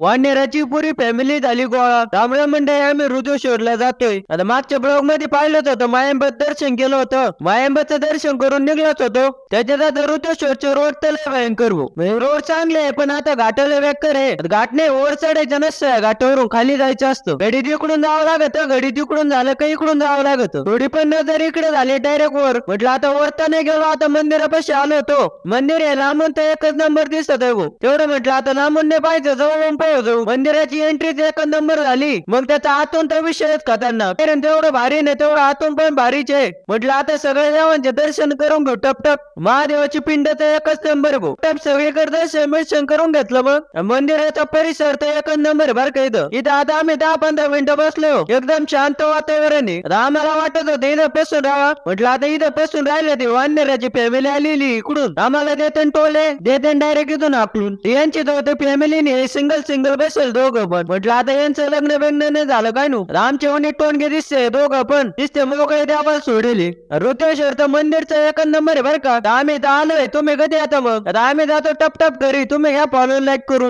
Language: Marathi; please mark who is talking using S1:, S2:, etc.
S1: वानेराची पुरी फॅमिली झाली गोळा. रामराम मंडळी, आम्ही ऋतुश्वरला जातोय. आता मागच्या ब्लॉग मध्ये पाहिलंच होतं, मायंबत दर्शन केलं होतं. मायंबतचं दर्शन करून निघलोच होतो. त्याच्यात आता ऋतुश्वरचे रोड तर लय भयंकर भाऊ. म्हणजे रोड चांगले आहे पण आता घाटाला बेकार आहे. घाट नाही, वर चढायचं नसतं, घाटावरून खाली जायचं असतं. घडी तिकडून जावं लागत, घडी तिकडून झालं का इकडून जावं लागत. थोडी पण नजर इकडे झाली डायरेक्ट वर. म्हटलं आता वर तर नाही गेलो, आता मंदिरापाशी आलो होतो. मंदिर आहे लांबून तर एकच नंबर दिसत आहे भाऊ. तेवढं म्हटलं आता लांबून नाही पाहिजे, जवळून पाहिजे. मंदिराची एंट्रीच एकच नंबर झाली. मग त्याचा आतून तर विषयच खतरनाक. कारण तेवढं भारी नाही, तेवढं आतून पण भारीच आहे. म्हटलं आता सगळ्या देवांचे दर्शन करून घेऊ टपटप. महादेवाची पिंड तर एकच नंबर भाऊ. टप सगळीकडे दर्शन करून घेतलं. मग मंदिराचा परिसर तर एकच नंबर भर का इथं आता आम्ही 10-15 मिनिटं बसलो. एकदम शांत वातावरण आहे. आता आम्हाला वाटत होतं इथं बसून राहावा. म्हटलं आता इथं बसून राहिले ते वानराची फॅमिली आलेली इकडून. आम्हाला देते टोले देते डायरेक्ट इथून आपलून. यांची तर फॅमिलीने सिंगल बसेल दोघं पण. म्हटलं आता यांचं लग्न बिग्न नाही झालं काय नु. आमचे वणी टोनगे दिसते दोघं पण दिसते मोकळे द्यावा सोडली. ऋतेश्वर तर मंदिरचा एकच नंबर आहे बरं का. आम्ही तर आलोय, तुम्ही कधी आता मग. आता आम्ही जातो टप घरी. तुम्ही घ्या फॉलो लाईक करून.